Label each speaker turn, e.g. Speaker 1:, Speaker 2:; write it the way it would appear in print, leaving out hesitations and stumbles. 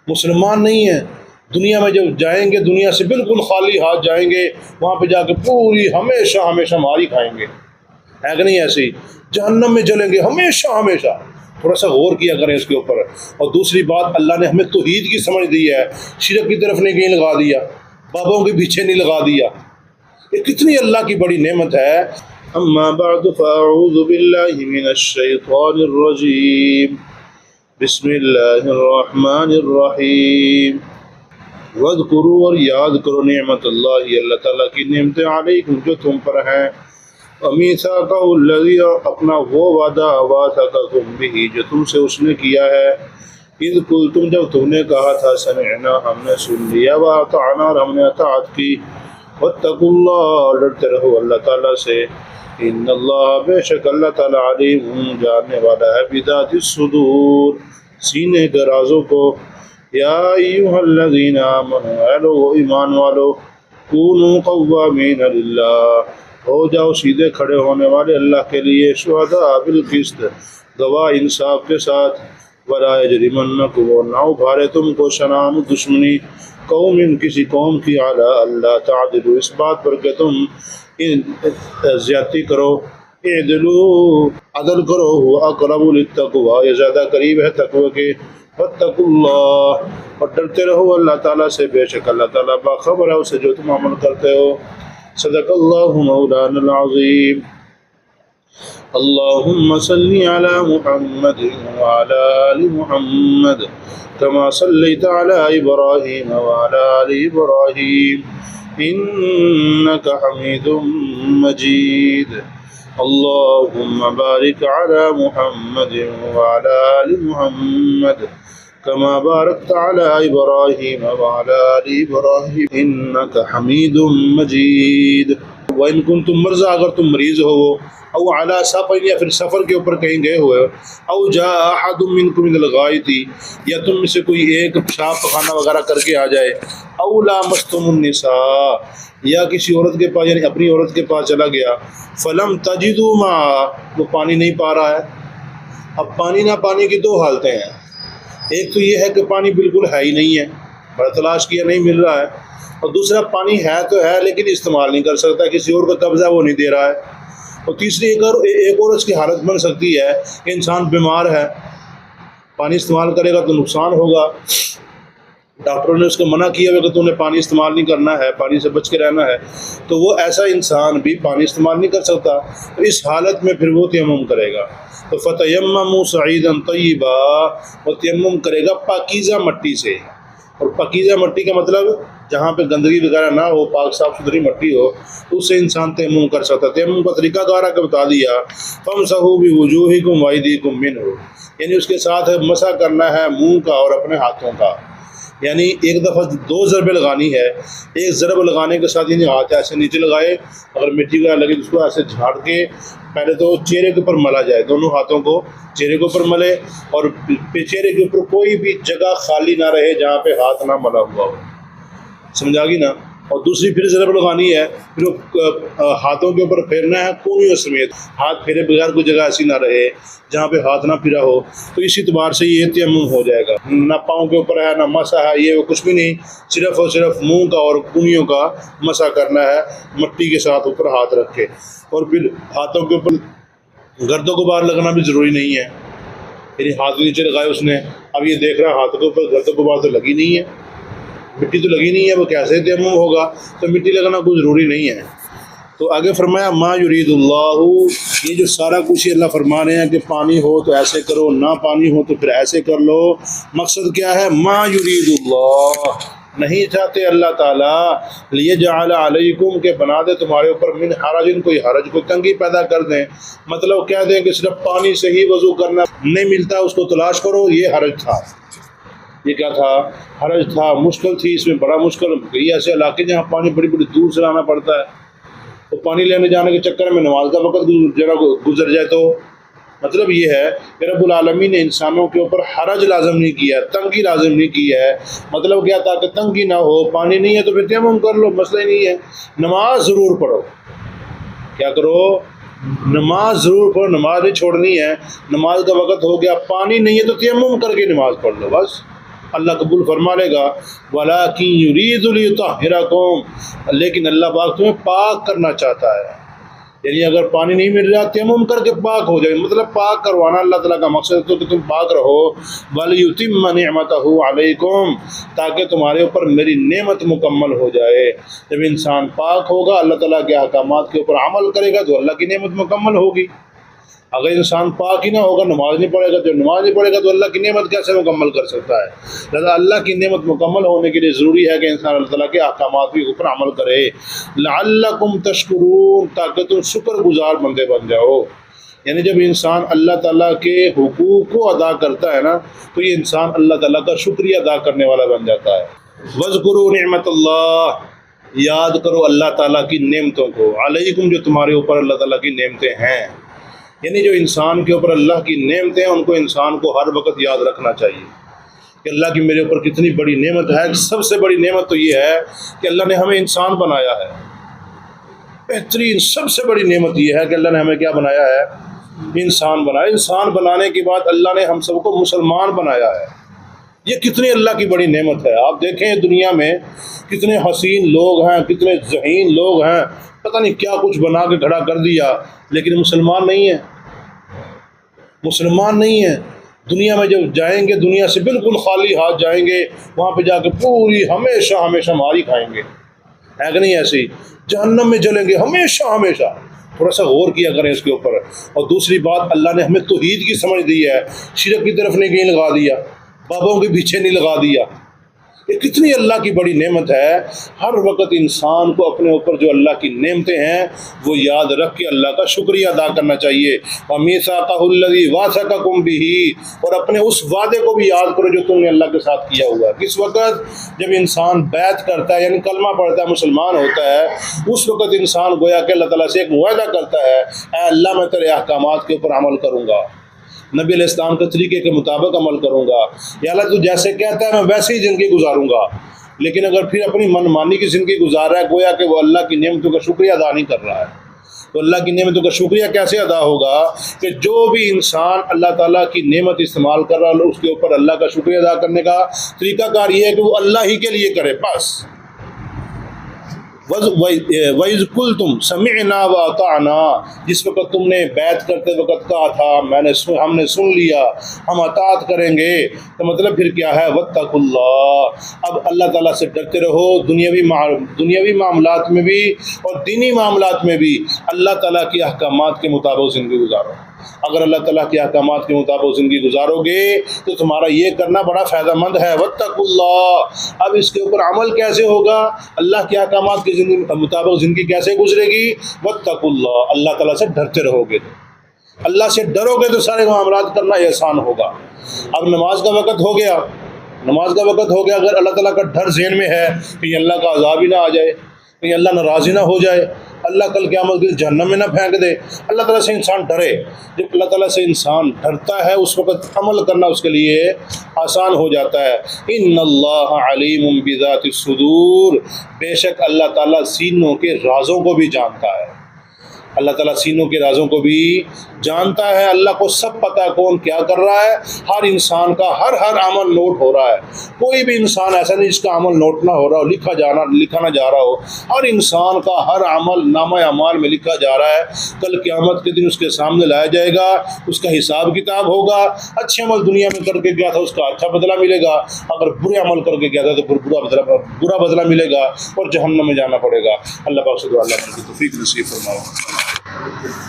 Speaker 1: مسلمان نہیں ہیں، دنیا میں جب جائیں گے دنیا سے بالکل خالی ہاتھ جائیں گے، وہاں پہ جا کے پوری ہمیشہ ہمیشہ ماری کھائیں گے، ہے کہ نہیں؟ ایسے ہی جہنم میں جلیں گے ہمیشہ ہمیشہ۔ تھوڑا سا غور کیا کریں اس کے اوپر۔ اور دوسری بات، اللہ نے ہمیں توحید کی سمجھ دی ہے، شرک کی طرف نہیں کہیں لگا دیا، بابوں کے پیچھے نہیں لگا دیا۔ یہ کتنی اللہ کی بڑی نعمت ہے۔ اما بعد فاعوذ باللہ من الشیطان الرجیم، بسم اللہ الرحمن الرحیم۔ وَاذْكُرُوا، اور یاد کرو نعمت اللہ، اللہ تعالیٰ کی نعمتیں علیکم جو تم پر ہیں، وَمِيثَاقَهُ الَّذِي، اپنا وہ وعدہ، وَاثَقَكُم بِهِ جو تم سے اس نے کیا ہے، اِذْ قُلْتُم جب تم نے کہا تھا، سمعنا ہم نے سن لیا، وَأَطَعْنَا اور ہم نے اطاعت کی، وَاتَّقُوا اللَّهَ ڈرتے رہو اللہ تعالیٰ سے، ان اللہ بے شک اللہ تعالیٰ علیم جاننے والا ہے، بذات الصدور سینے کے رازوں کو۔ یا ایھا الذین آمنوا، اے لوگو ایمان والو، کونوا قوامین للہ، ہو جاؤ سیدھے کھڑے ہونے والے اللہ کے لیے، شہداء بالقسط گواہ انصاف کے ساتھ، ولا یجرمنکم اور نہ ابھارے تم کو شنآن دشمنی قوم کسی قوم کی، علی اللہ تعدلوا اس بات پر کہ تم زیادتی کرو، اعدلوا عدل کرو، هو اقرب للتقوی یہ زیادہ قریب ہے تقوی کے، واتقوا اللہ اور ڈرتے رہو اللہ تعالیٰ سے، بے شک اللہ تعالیٰ باخبر ہے اسے جو تم عمل کرتے ہو۔ صدق اللہ مولانا العظیم۔ اللہم صلی علی محمد وعلی آل محمد کما صلیت علی ابراہیم وعلی آل ابراہیم انک حمید مجید۔ اللہم بارک علی محمد وعلی آل محمد کما بارکت علی ابراہیم وعلی آل ابراہیم انک حمید مجید۔ وَإِن كُنتُم مرضى اگر تم مریض ہو، او علی سفر یا پھر سفر کے اوپر کہیں گئے ہوئے، او جاء احد منکم من الغائط یا تم میں سے کوئی ایک پیشاب پخانہ وغیرہ کر کے آ جائے، او لامستم النساء یا کسی عورت کے پاس یعنی اپنی عورت کے پاس چلا گیا، فلم تجدوا ماء وہ پانی نہیں پا رہا ہے۔ اب پانی نہ پانے کی دو حالتیں ہیں، ایک تو یہ ہے کہ پانی بالکل ہے ہی نہیں ہے، بڑا تلاش کیا نہیں مل رہا ہے، اور دوسرا پانی ہے تو ہے لیکن استعمال نہیں کر سکتا، کسی اور کو قبضہ وہ نہیں دے رہا ہے۔ اور تیسری ایک اور اس کی حالت بن سکتی ہے کہ انسان بیمار ہے، پانی استعمال کرے گا تو نقصان ہوگا، ڈاکٹروں نے اس کو منع کیا ہے کہ تو نے پانی استعمال نہیں کرنا ہے، پانی سے بچ کے رہنا ہے، تو وہ ایسا انسان بھی پانی استعمال نہیں کر سکتا، تو اس حالت میں پھر وہ تیمم کرے گا۔ تو فتیمموا صعیدا طیبا، وہ تیمم کرے گا پاکیزہ مٹی سے، اور پاکیزہ مٹی کا مطلب جہاں پہ گندگی وغیرہ نہ ہو، پاک صاف ستھری مٹی ہو، تو اس سے انسان تیمم کر سکتا ہے۔ تیمم کا طریقہ کار کا بتا دیا، فامسحوا بوجوہکم وایدیکم منہ، یعنی اس کے ساتھ مسح کرنا ہے منہ کا اور اپنے ہاتھوں کا، یعنی ایک دفعہ دو ضربیں لگانی ہے، ایک ضرب لگانے کے ساتھ یعنی ہاتھ ایسے نیچے لگائے، اگر مٹی وغیرہ لگے تو اس کو ایسے جھاڑ کے پہلے تو چہرے کے اوپر ملا جائے، دونوں ہاتھوں کو چہرے کے اوپر ملے، اور چہرے کے اوپر کوئی بھی جگہ خالی نہ رہے جہاں پہ ہاتھ نہ ملا ہوا ہو، سمجھا گی نا؟ اور دوسری پھر ضرب لگانی ہے، پھر ہاتھوں کے اوپر پھیرنا ہے کونیوں سمیت، ہاتھ پھیرے بغیر کوئی جگہ ایسی نہ رہے جہاں پہ ہاتھ نہ پھرا ہو، تو اسی اعتبار سے یہ تیمم ہو جائے گا۔ نہ پاؤں کے اوپر ہے نہ مسح ہے، یہ وہ کچھ بھی نہیں، صرف اور صرف منہ کا اور کونیوں کا مسح کرنا ہے مٹی کے ساتھ اوپر ہاتھ رکھ کے، اور پھر ہاتھوں کے اوپر گردوں کو باہر لگنا بھی ضروری نہیں ہے، یعنی ہاتھ نیچے لگائے اس نے، اب یہ دیکھ رہا ہے ہاتھوں کے اوپر گردوں کو باہر تو لگی نہیں ہے، مٹی تو لگی نہیں ہے، وہ کیسے تیمم ہوگا؟ تو مٹی لگنا کوئی ضروری نہیں ہے۔ تو آگے فرمایا ما یرید اللہ، یہ جو سارا کچھ اللہ فرما رہے ہیں کہ پانی ہو تو ایسے کرو، نہ پانی ہو تو پھر ایسے کر لو، مقصد کیا ہے؟ ما یرید اللہ، نہیں چاہتے اللہ تعالیٰ، لیجعل علیکم کہ بنا دے تمہارے اوپر من حرج، کوئی حرج کوئی تنگی پیدا کر دیں، مطلب کہہ دیں کہ صرف پانی سے ہی وضو کرنا نہیں ملتا اس کو تلاش کرو، یہ حرج تھا۔ یہ کیا تھا؟ حرج تھا، مشکل تھی، اس میں بڑا مشکل، کئی ایسے علاقے جہاں پانی بڑی بڑی دور سے لانا پڑتا ہے، تو پانی لینے جانے کے چکر میں نماز کا وقت گزر جائے، تو مطلب یہ ہے کہ رب العالمین نے انسانوں کے اوپر حرج لازم نہیں کیا، تنگی لازم نہیں کی ہے، مطلب کیا تھا کہ تنگی نہ ہو، پانی نہیں ہے تو پھر تیمم کر لو، مسئلہ ہی نہیں ہے، نماز ضرور پڑھو، کیا کرو؟ نماز ضرور پڑھو، نماز نہیں چھوڑنی ہے، نماز کا وقت ہو گیا، پانی نہیں ہے تو تیمم کر کے نماز پڑھ لو، بس اللہ قبول فرما لے گا. وَلَٰكِن يُرِيدُ لِيُطَهِّرَكُمْ، لیکن اللہ پاک تمہیں پاک کرنا چاہتا ہے. یعنی اگر پانی نہیں مل رہا تیمم کر کے پاک ہو جائے، مطلب پاک کروانا اللہ تعالیٰ کا مقصد ہے تو کہ تم پاک رہو. وَلِيُتِمَّ نِعْمَتَهُ عَلَيْكُمْ، تاکہ تمہارے اوپر میری نعمت مکمل ہو جائے. جب انسان پاک ہوگا، اللہ تعالیٰ کے احکامات کے اوپر عمل کرے گا تو اللہ کی نعمت مکمل ہوگی. اگر انسان پاک ہی نہ ہوگا، نماز نہیں پڑھے گا، تو نماز نہیں پڑھے گا تو اللہ کی نعمت کیسے مکمل کر سکتا ہے؟ لہذا اللہ کی نعمت مکمل ہونے کے لیے ضروری ہے کہ انسان اللہ تعالیٰ کے احکامات کے اوپر عمل کرے. لعلکم تشکرون، تاکہ تم شکر گزار بندے بن جاؤ. یعنی جب انسان اللہ تعالیٰ کے حقوق کو ادا کرتا ہے نا، تو یہ انسان اللہ تعالیٰ کا شکریہ ادا کرنے والا بن جاتا ہے. وَاذْكُرُوا نِعْمَتَ اللَّهِ، یاد کرو اللہ تعالیٰ کی نعمتوں کو. علیکم، جو تمہارے اوپر اللہ تعالیٰ کی نعمتیں ہیں. یعنی جو انسان کے اوپر اللہ کی نعمتیں ہیں، ان کو انسان کو ہر وقت یاد رکھنا چاہیے کہ اللہ کی میرے اوپر کتنی بڑی نعمت ہے. سب سے بڑی نعمت تو یہ ہے کہ اللہ نے ہمیں انسان بنایا ہے. بہترین سب سے بڑی نعمت یہ ہے کہ اللہ نے ہمیں کیا بنایا ہے؟ انسان بنایا. انسان بنانے کے بعد اللہ نے ہم سب کو مسلمان بنایا ہے. یہ کتنی اللہ کی بڑی نعمت ہے. آپ دیکھیں دنیا میں کتنے حسین لوگ ہیں، کتنے ذہین لوگ ہیں، پتہ نہیں کیا کچھ بنا کے کھڑا کر دیا، لیکن مسلمان نہیں ہیں. مسلمان نہیں ہیں. دنیا میں جب جائیں گے، دنیا سے بالکل خالی ہاتھ جائیں گے، وہاں پہ جا کے پوری ہمیشہ ہمیشہ ماری کھائیں گے. ہے کہ نہیں ایسی؟ جہنم میں جلیں گے ہمیشہ ہمیشہ. تھوڑا سا غور کیا کریں اس کے اوپر. اور دوسری بات، اللہ نے ہمیں توحید کی سمجھ دی ہے، شرک کی طرف نہیں کہیں لگا دیا، بابوں کے پیچھے نہیں لگا دیا. یہ کتنی اللہ کی بڑی نعمت ہے. ہر وقت انسان کو اپنے اوپر جو اللہ کی نعمتیں ہیں وہ یاد رکھ کے اللہ کا شکریہ ادا کرنا چاہیے. وَمِيثَاقَهُ الَّذِي وَاثَقَكُم بِهِ، اور اپنے اس وعدے کو بھی یاد کرو جو تم نے اللہ کے ساتھ کیا ہوا ہے. کس وقت؟ جب انسان بیعت کرتا ہے، یعنی کلمہ پڑھتا ہے، مسلمان ہوتا ہے، اس وقت انسان گویا کہ اللہ تعالیٰ سے ایک معاہدہ کرتا ہے، اے اللہ میں تیرے احکامات کے اوپر عمل کروں گا، نبی علیہ السلام کے طریقے کے مطابق عمل کروں گا. یا اللہ تو جیسے کہتا ہے میں ویسے ہی زندگی گزاروں گا. لیکن اگر پھر اپنی من مانی کی زندگی گزار رہا ہے، گویا کہ وہ اللہ کی نعمتوں کا شکریہ ادا نہیں کر رہا ہے. تو اللہ کی نعمتوں کا شکریہ کیسے ادا ہوگا؟ کہ جو بھی انسان اللہ تعالیٰ کی نعمت استعمال کر رہا ہے، اس کے اوپر اللہ کا شکریہ ادا کرنے کا طریقہ کار یہ ہے کہ وہ اللہ ہی کے لیے کرے بس. وَإِذْ قُلْتُمْ سَمِعْنَا وَأَطَعْنَا، جس وقت تم نے بیعت کرتے وقت کہا تھا ہم نے سن لیا، ہم اطاعت کریں گے، تو مطلب پھر کیا ہے؟ وَاتَّقُوا اللَّهَ، اب اللہ تعالیٰ سے ڈرتے رہو. دنیاوی معاملات میں بھی اور دینی معاملات میں بھی اللہ تعالیٰ کے احکامات کے مطابق زندگی گزارو. اگر اللہ تعالیٰ کے احکامات کے مطابق زندگی گزارو گے تو تمہارا یہ کرنا بڑا فائدہ مند ہے. وَاتَّقُوا اللَّهَ، اب اس کے اوپر عمل کیسے ہوگا؟ اللہ کے احکامات کے مطابق زندگی کیسے گزرے گی؟ وَاتَّقُوا اللَّهَ، اللہ تعالیٰ سے ڈرتے رہو گے. اللہ سے ڈرو گے تو سارے معاملات کرنا آسان ہوگا. اب نماز کا وقت ہو گیا، اگر اللہ تعالیٰ کا ڈر ذہن میں ہے کہ اللہ کا عذاب ہی نہ آ جائے، کہیں اللہ ناراضی نہ ہو جائے، اللہ کل قیامت کے جہنم میں نہ پھینک دے، اللہ تعالیٰ سے انسان ڈرے. جب اللہ تعالیٰ سے انسان ڈرتا ہے اس وقت عمل کرنا اس کے لیے آسان ہو جاتا ہے. ان اللہ علیم بذات الصدور، بے شک اللہ تعالیٰ سینوں کے رازوں کو بھی جانتا ہے. اللہ تعالیٰ سینوں کے رازوں کو بھی جانتا ہے. اللہ کو سب پتہ ہے کون کیا کر رہا ہے. ہر انسان کا ہر عمل نوٹ ہو رہا ہے. کوئی بھی انسان ایسا نہیں جس کا عمل نوٹ نہ ہو رہا ہو، لکھا نہ جا رہا ہو. ہر انسان کا ہر عمل نامہ اعمال میں لکھا جا رہا ہے. کل قیامت کے دن اس کے سامنے لایا جائے گا، اس کا حساب کتاب ہوگا. اچھے عمل دنیا میں کر کے گیا تھا اس کا اچھا بدلہ ملے گا، اگر برے عمل کر کے گیا تھا تو برا بدلہ ملے گا اور جہنم میں جانا پڑے گا. اللہ پاک سے دعا اللہ کی توفیق نصیب فرمائے.